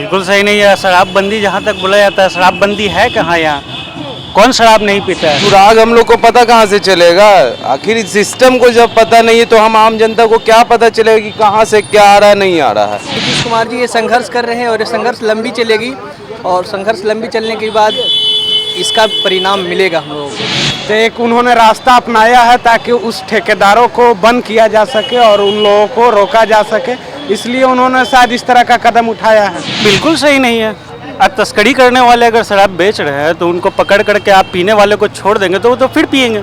बिल्कुल सही नहीं है। शराबबंदी जहाँ तक बोला जाता है, शराबबंदी है कहाँ यहाँ? कौन शराब नहीं पीता है? सुराग हम लोग को पता कहाँ से चलेगा? आखिर इस सिस्टम को जब पता नहीं है तो हम आम जनता को क्या पता चलेगा कि कहाँ से क्या आ रहा है, नहीं आ रहा है। नीतीश कुमार जी ये संघर्ष कर रहे हैं और ये संघर्ष लंबी चलेगी और संघर्ष लंबी चलने के बाद इसका परिणाम मिलेगा हम लोगों को। तो एक उन्होंने रास्ता अपनाया है ताकि उस ठेकेदारों को बंद किया जा सके और उन लोगों को रोका जा सके, इसलिए उन्होंने शायद इस तरह का कदम उठाया है। बिल्कुल सही नहीं है। अब तस्करी करने वाले अगर शराब बेच रहे हैं तो उनको पकड़ करके आप पीने वाले को छोड़ देंगे तो वो तो फिर पिएंगे।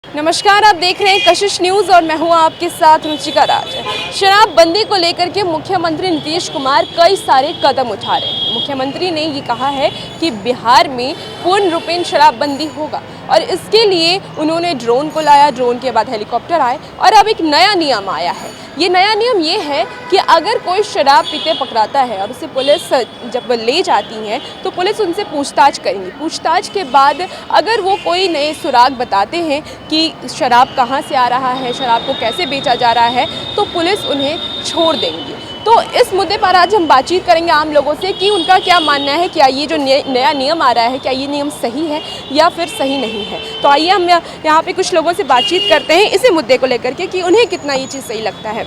नमस्कार, आप देख रहे हैं कशिश न्यूज़ और मैं हूं आपके साथ रुचिका राज। शराबबंदी को लेकर के मुख्यमंत्री नीतीश कुमार कई सारे कदम उठा रहे हैं। मुख्यमंत्री ने ये कहा है कि बिहार में पूर्ण रूपेण शराबबंदी होगा और इसके लिए उन्होंने ड्रोन को लाया, ड्रोन के बाद हेलीकॉप्टर आए और अब एक नया नियम आया है। ये नया नियम ये है कि अगर कोई शराब पीते पकड़ाता है और उसे पुलिस जब ले जाती है तो पुलिस उनसे पूछताछ करेंगी। पूछताछ के बाद अगर वो कोई नए सुराग बताते हैं कि शराब कहाँ से आ रहा है, शराब को कैसे बेचा जा रहा है, तो पुलिस उन्हें छोड़ देंगी। तो इस मुद्दे पर आज हम बातचीत करेंगे आम लोगों से कि उनका क्या मानना है, क्या ये जो नया नियम आ रहा है क्या ये नियम सही है या फिर सही नहीं है। तो आइए हम यहाँ पे कुछ लोगों से बातचीत करते हैं इसी मुद्दे को लेकर के कि उन्हें कितना ये चीज़ सही लगता है।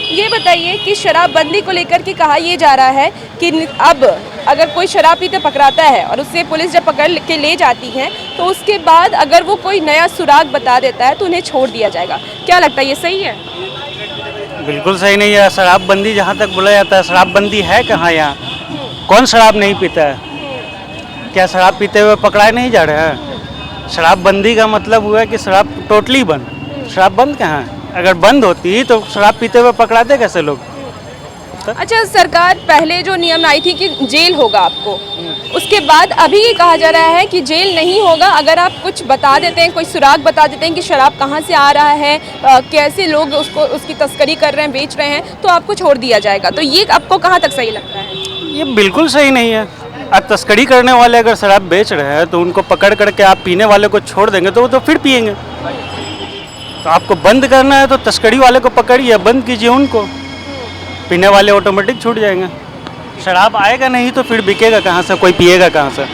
ये बताइए कि शराबबंदी को लेकर के कहा यह जा रहा है कि अब अगर कोई शराब पीते पकड़ाता है और उससे पुलिस जब पकड़ के ले जाती है तो उसके बाद अगर वो कोई नया सुराग बता देता है तो उन्हें छोड़ दिया जाएगा। क्या लगता है ये सही है? बिल्कुल सही नहीं है। शराबबंदी जहाँ तक बोला जाता है, शराबबंदी है कहाँ यहाँ? कौन शराब नहीं पीता है? क्या शराब पीते हुए पकड़ाए नहीं जा रहे हैं? शराबबंदी का मतलब हुआ है कि शराब टोटली बंद। शराब बंद कहाँ है? अगर बंद होती तो शराब पीते हुए पकड़ाते कैसे लोग? अच्छा, सरकार पहले जो नियम आई थी कि जेल होगा आपको, उसके बाद अभी ये कहा जा रहा है कि जेल नहीं होगा। अगर आप कुछ बता देते हैं, कोई सुराग बता देते हैं कि शराब कहाँ से आ रहा है, कैसे लोग उसकी तस्करी कर रहे हैं, बेच रहे हैं, तो आपको छोड़ दिया जाएगा। तो ये आपको कहाँ तक सही लगता है? ये बिल्कुल सही नहीं है। अब तस्करी करने वाले अगर शराब बेच रहे हैं तो उनको पकड़ करके आप पीने वाले को छोड़ देंगे तो वो तो फिर पिएंगे। तो आपको बंद करना है तो तस्करी वाले को पकड़िए, बंद कीजिए उनको, पीने वाले ऑटोमेटिक छूट जाएंगे। शराब आएगा नहीं तो फिर बिकेगा कहाँ से, कोई पिएगा कहाँ से?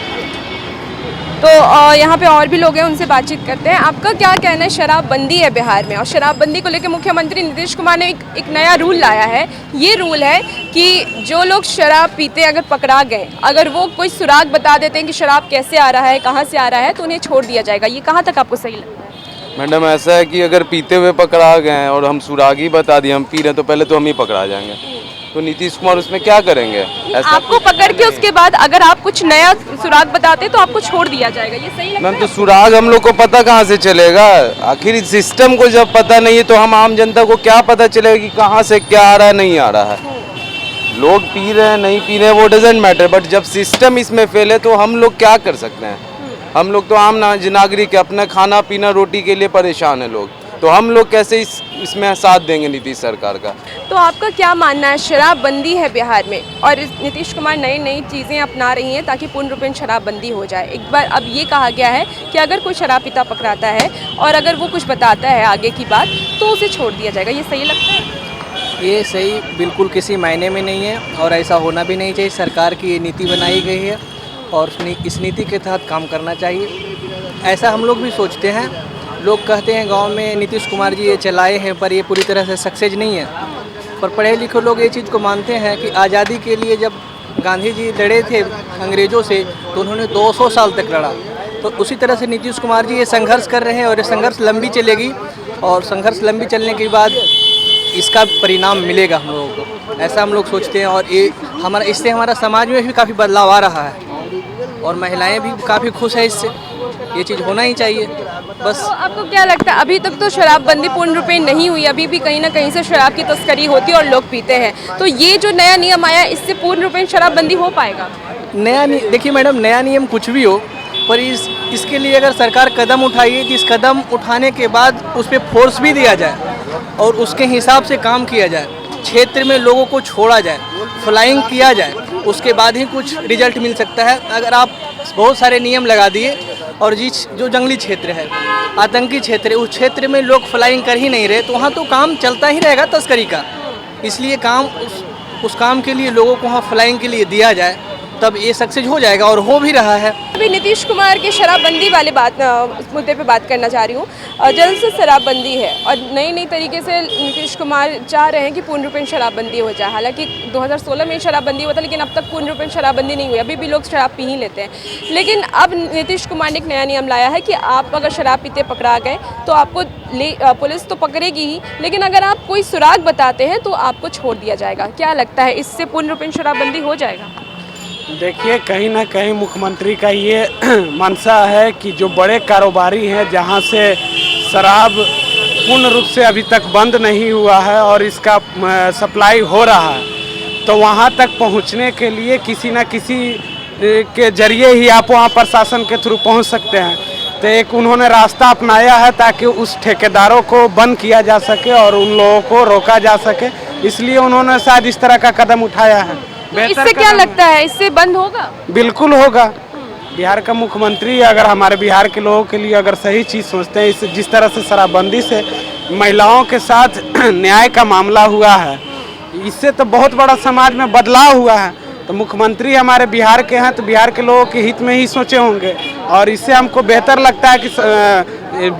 तो यहाँ पे और भी लोग हैं, उनसे बातचीत करते हैं। आपका क्या कहना है? शराबबंदी है बिहार में और शराबबंदी को लेकर मुख्यमंत्री नीतीश कुमार ने एक नया रूल लाया है। ये रूल है कि जो लोग शराब पीते अगर पकड़ा गए, अगर वो कोई सुराग बता देते हैं कि शराब कैसे आ रहा है, कहाँ से आ रहा है, तो उन्हें छोड़ दिया जाएगा। ये कहाँ तक आपको सही लगता है? मैडम ऐसा है कि अगर पीते हुए पकड़ा गए और हम सुराग ही बता दिए हम पी रहे हैं तो पहले तो हम ही पकड़ा जाएंगे, तो नीतीश कुमार उसमें क्या करेंगे? ऐसा आपको पकड़ के उसके बाद अगर आप कुछ नया सुराग बताते तो आपको छोड़ दिया जाएगा। ये सही लगता मैम, है? तो सुराग हम लोग को पता कहाँ से चलेगा? आखिर इस सिस्टम को जब पता नहीं है तो हम आम जनता को क्या पता चलेगा कि कहाँ से क्या आ रहा है, नहीं आ रहा है। लोग पी रहे हैं नहीं पी रहे हैं वो डजेंट मैटर, बट जब सिस्टम इसमें फेल है तो हम लोग क्या कर सकते हैं? हम लोग तो आम नागरिक है, अपना खाना पीना रोटी के लिए परेशान है लोग, तो हम लोग कैसे इसमें साथ देंगे नीतीश सरकार का? तो आपका क्या मानना है? शराबबंदी है बिहार में और नीतीश कुमार नई चीज़ें अपना रही हैं ताकि पूर्ण रूपेण शराबबंदी हो जाए। एक बार अब ये कहा गया है कि अगर कोई शराब पीता पकड़ाता है और अगर वो कुछ बताता है आगे की बात तो उसे छोड़ दिया जाएगा। ये सही लगता है? ये सही बिल्कुल किसी मायने में नहीं है और ऐसा होना भी नहीं चाहिए। सरकार की ये नीति बनाई गई है और इस नीति के तहत काम करना चाहिए। ऐसा हम लोग भी सोचते हैं। लोग कहते हैं गांव में नीतीश कुमार जी ये चलाए हैं पर ये पूरी तरह से सक्सेस नहीं है। पर पढ़े लिखे लोग ये चीज़ को मानते हैं कि आज़ादी के लिए जब गांधी जी लड़े थे अंग्रेज़ों से तो उन्होंने 200 साल तक लड़ा। तो उसी तरह से नीतीश कुमार जी ये संघर्ष कर रहे हैं और ये संघर्ष लंबी चलेगी और संघर्ष लंबी चलने के बाद इसका परिणाम मिलेगा हम लोगों को, ऐसा हम लोग सोचते हैं। और ये इससे हमारा समाज में भी काफ़ी बदलाव आ रहा है और महिलाएं भी काफ़ी खुश है इससे। ये चीज़ होना ही चाहिए बस। तो आपको क्या लगता है? अभी तक तो शराबबंदी पूर्ण रूपेण नहीं हुई, अभी भी कहीं ना कहीं से शराब की तस्करी होती है और लोग पीते हैं। तो ये जो नया नियम आया इससे पूर्ण रूपेण शराबबंदी हो पाएगा? देखिए मैडम, नया नियम कुछ भी हो पर इसके लिए अगर सरकार कदम उठाएगी तो इस कदम उठाने के बाद उस पर फोर्स भी दिया जाए और उसके हिसाब से काम किया जाए क्षेत्र में लोगों को छोड़ा जाए, फ्लाइंग किया जाए, उसके बाद ही कुछ रिजल्ट मिल सकता है। अगर आप बहुत सारे नियम लगा दिए और जो जंगली क्षेत्र है, आतंकी क्षेत्र है, उस क्षेत्र में लोग फ्लाइंग कर ही नहीं रहे तो वहाँ तो काम चलता ही रहेगा तस्करी का। इसलिए काम उस काम के लिए लोगों को वहाँ फ्लाइंग के लिए दिया जाए, तब ये सक्सेस हो जाएगा और हो भी रहा है। अभी नीतीश कुमार के शराबबंदी वाले मुद्दे पे बात करना चाह रही हूँ। जल्द से शराबबंदी है और नई तरीके से नीतीश कुमार चाह रहे हैं कि पूर्ण रूपेण शराबबंदी हो जाए। हालांकि 2016 में शराबबंदी हुआ था, लेकिन अब तक पूर्ण रूपेण शराबबंदी नहीं हुई। अभी भी लोग शराब पी ही लेते हैं। लेकिन अब नीतीश कुमार ने एक नया नियम लाया है कि आप अगर शराब पीते पकड़ा गए तो आपको पुलिस तो पकड़ेगी ही, लेकिन अगर आप कोई सुराग बताते हैं तो आपको छोड़ दिया जाएगा। क्या लगता है, इससे पूर्ण रूपेण शराबबंदी हो जाएगा? देखिए, कहीं ना कहीं मुख्यमंत्री का ये मंशा है कि जो बड़े कारोबारी हैं, जहां से शराब पूर्ण रूप से अभी तक बंद नहीं हुआ है और इसका सप्लाई हो रहा है, तो वहां तक पहुंचने के लिए किसी न किसी के जरिए ही आप वहां प्रशासन के थ्रू पहुंच सकते हैं। तो एक उन्होंने रास्ता अपनाया है ताकि उस ठेकेदारों को बंद किया जा सके और उन लोगों को रोका जा सके, इसलिए उन्होंने शायद इस तरह का कदम उठाया है। इससे क्या लगता है, इससे बंद होगा? बिल्कुल होगा। बिहार का मुख्यमंत्री अगर हमारे बिहार के लोगों के लिए अगर सही चीज़ सोचते हैं, इस जिस तरह से शराबबंदी से महिलाओं के साथ न्याय का मामला हुआ है, इससे तो बहुत बड़ा समाज में बदलाव हुआ है। तो मुख्यमंत्री हमारे बिहार के हैं तो बिहार के लोगों के हित में ही सोचे होंगे और इससे हमको बेहतर लगता है कि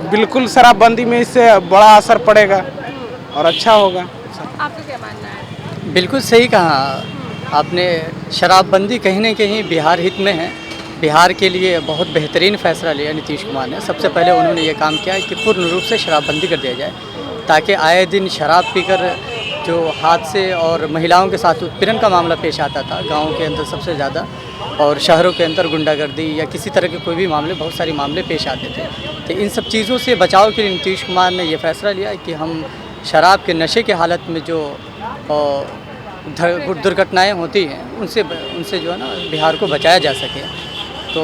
बिल्कुल शराबबंदी में इससे बड़ा असर पड़ेगा और अच्छा होगा। आपका क्या मानना है? बिल्कुल सही कहा आपने। शराबबंदी कहीं ना कहीं बिहार हित में है। बिहार के लिए बहुत बेहतरीन फैसला लिया नीतीश कुमार ने। सबसे पहले उन्होंने ये काम किया कि पूर्ण रूप से शराबबंदी कर दिया जाए, ताकि आए दिन शराब पीकर जो हादसे और महिलाओं के साथ उत्पीड़न का मामला पेश आता था गाँव के अंदर सबसे ज़्यादा, और शहरों के अंदर गुंडागर्दी या किसी तरह के कोई भी मामले, बहुत सारे मामले पेश आते थे। तो इन सब चीज़ों से बचाव के लिए नीतीश कुमार ने ये फैसला लिया कि हम शराब के नशे के हालत में जो दुर्घटनाएं होती हैं उनसे जो है ना बिहार को बचाया जा सके। तो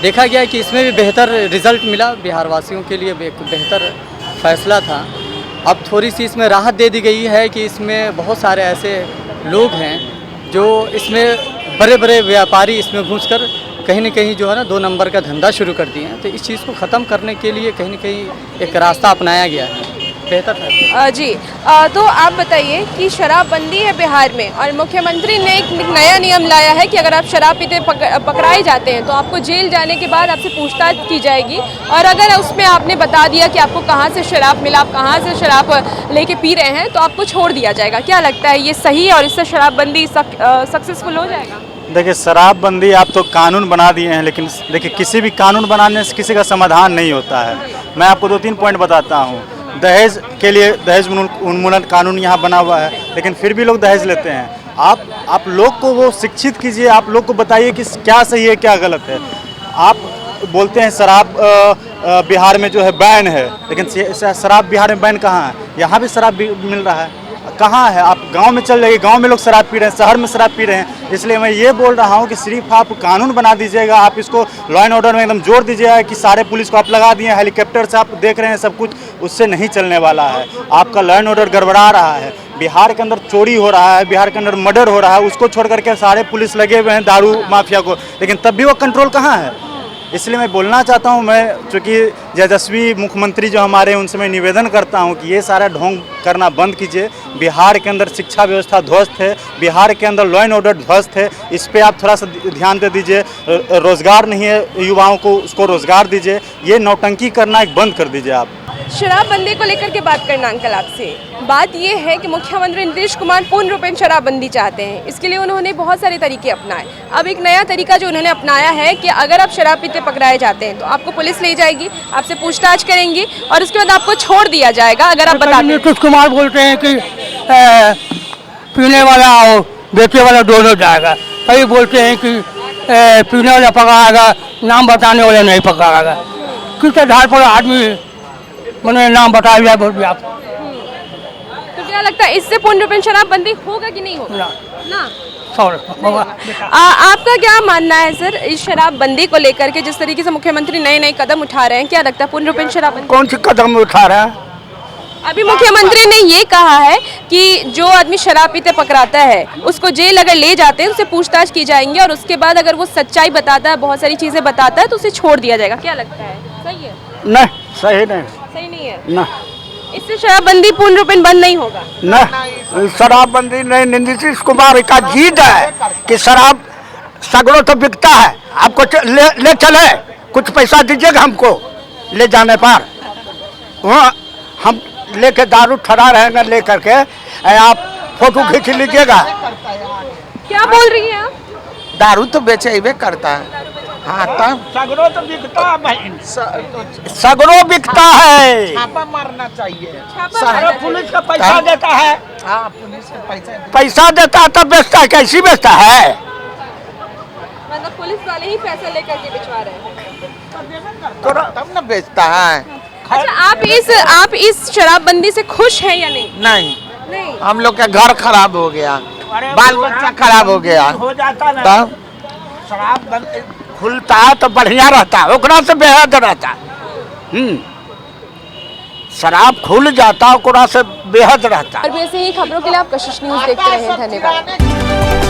देखा गया कि इसमें भी बेहतर रिज़ल्ट मिला। बिहार वासियों के लिए एक बेहतर फैसला था। अब थोड़ी सी इसमें राहत दे दी गई है कि इसमें बहुत सारे ऐसे लोग हैं जो इसमें बड़े बड़े व्यापारी इसमें घुसकर कहीं न कहीं जो है ना 2 नंबर का धंधा शुरू कर दिए हैं। तो इस चीज़ को ख़त्म करने के लिए कहीं न कहीं एक रास्ता अपनाया गया है, बेहतर है। जी, तो आप बताइए कि शराबबंदी है बिहार में और मुख्यमंत्री ने एक नया नियम लाया है कि अगर आप शराब पीते पकड़ाए जाते हैं तो आपको जेल जाने के बाद आपसे पूछताछ की जाएगी, और अगर उसमें आपने बता दिया कि आपको कहाँ से शराब मिला, आप कहाँ से शराब लेके पी रहे हैं, तो आपको छोड़ दिया जाएगा। क्या लगता है, ये सही है और इससे शराबबंदी सक्सेसफुल हो जाएगा? देखिए, शराबबंदी आप तो कानून बना दिए हैं, लेकिन देखिए किसी भी कानून बनाने से किसी का समाधान नहीं होता है। मैं आपको 2-3 पॉइंट बताता हूँ। दहेज के लिए दहेज उन्मूलन कानून यहाँ बना हुआ है, लेकिन फिर भी लोग दहेज लेते हैं। आप लोग को वो शिक्षित कीजिए, आप लोग को बताइए कि क्या सही है क्या गलत है। आप बोलते हैं शराब बिहार में जो है बैन है, लेकिन शराब बिहार में बैन कहाँ है? यहाँ भी शराब मिल रहा है। कहाँ है? आप गांव में चल जाइए, गांव में लोग शराब पी रहे हैं, शहर में शराब पी रहे हैं। इसलिए मैं ये बोल रहा हूँ कि सिर्फ आप कानून बना दीजिएगा, आप इसको लॉ एंड ऑर्डर में एकदम जोड़ दीजिएगा कि सारे पुलिस को आप लगा दिए, हेलीकॉप्टर से आप देख रहे हैं सब कुछ, उससे नहीं चलने वाला है। आपका लॉ एंड ऑर्डर गड़बड़ा रहा है। बिहार के अंदर चोरी हो रहा है, बिहार के अंदर मर्डर हो रहा है, उसको छोड़ करके सारे पुलिस लगे हुए हैं दारू माफिया को, लेकिन तब भी वो कंट्रोल कहाँ है? इसलिए मैं बोलना चाहता हूँ, मैं चूँकि यशस्वी मुख्यमंत्री जो हमारे हैं उनसे मैं निवेदन करता हूँ कि ये सारा ढोंग करना बंद कीजिए। बिहार के अंदर शिक्षा व्यवस्था ध्वस्त है, बिहार के अंदर लॉ एंड ऑर्डर ध्वस्त है, इस पे आप थोड़ा सा ध्यान दे दीजिए। रोज़गार नहीं है युवाओं को, उसको रोज़गार दीजिए। ये नौटंकी करना एक बंद कर दीजिए। आप शराबबंदी को लेकर के बात करना अंकल आपसे, बात ये है कि मुख्यमंत्री नीतीश कुमार पूर्ण रूपेण शराबबंदी चाहते हैं। इसके लिए उन्होंने बहुत सारे तरीके अपनाए। अब एक नया तरीका जो उन्होंने अपनाया है कि अगर आप शराब पीते पकड़ाए जाते हैं तो आपको पुलिस ले जाएगी, आपसे पूछताछ करेंगी और उसके बाद आपको छोड़ दिया जाएगा अगर आप बताते हैं। नीतीश कुमार बोलते हैं कि पीने वाला और बेचने वाला दोनों जाएगा। कई बोलते हैं कि पीने वाला पकड़ाएगा, नाम बताने वाला नहीं पकड़ाएगा। किस आधार पर आदमी मैंने नाम बताया जाए बहुत व्याप। तो क्या लगता है, इससे पूर्ण रूपेण शराबबंदी होगा कि नहीं होगा? ना। आपका क्या मानना है सर इस शराबबंदी को लेकर के, जिस तरीके से मुख्यमंत्री नए नए कदम उठा रहे हैं, क्या लगता है पूर्ण रूपेण शराबबंदी? कौन सी कदम उठा रहा है? अभी मुख्यमंत्री ने ये कहा है कि जो आदमी शराब पीते पकड़ाता है उसको जेल अगर ले जाते हैं उससे पूछताछ की जाएंगी और उसके बाद अगर वो सच्चाई बताता है, बहुत सारी चीजें बताता है तो उसे छोड़ दिया जाएगा। क्या लगता है, सही है? नहीं, सही नहीं। सही नहीं है ना, इससे शराबबंदी पूर्ण रूपेण बंद नहीं होगा। न शराबबंदी नहीं, नीतीश कुमार का जीत है कि शराब सगड़ों तो बिकता है, आपको ले चले, कुछ पैसा दीजिएगा हमको ले जाने पर, वहाँ हम लेके दारू ठहरा रहेंगे लेकर के, आप फोटो खींच लीजिएगा। क्या बोल रही हैं आप? दारू तो बेचे करता है। हाँ, तब सगड़ों तो बिकता है बहन, सगड़ों बिकता है। छापा मारना चाहिए। पुलिस का पैसा देता है। हाँ, पुलिस का पैसा देता है तब बेचता है, कैसी बेचता है? मतलब पुलिस वाले ही पैसा लेकर के बिचवा रहे हैं। तब न बेचता है। अच्छा, आप इस शराबबंदी से खुश हैं या नहीं? नहीं, हम लोग का घर खराब हो गया, बाल बच्चा खराब हो गया। हो जाता ना, तब शराब खुलता है तो बढ़िया रहता है, ओकरा से बेहद रहता है। शराब खुल जाता है, ओकरा से बेहद रहता है। और भी ऐसे ही खबरों के लिए आप कशिश न्यूज़ देखते रहें। धन्यवाद।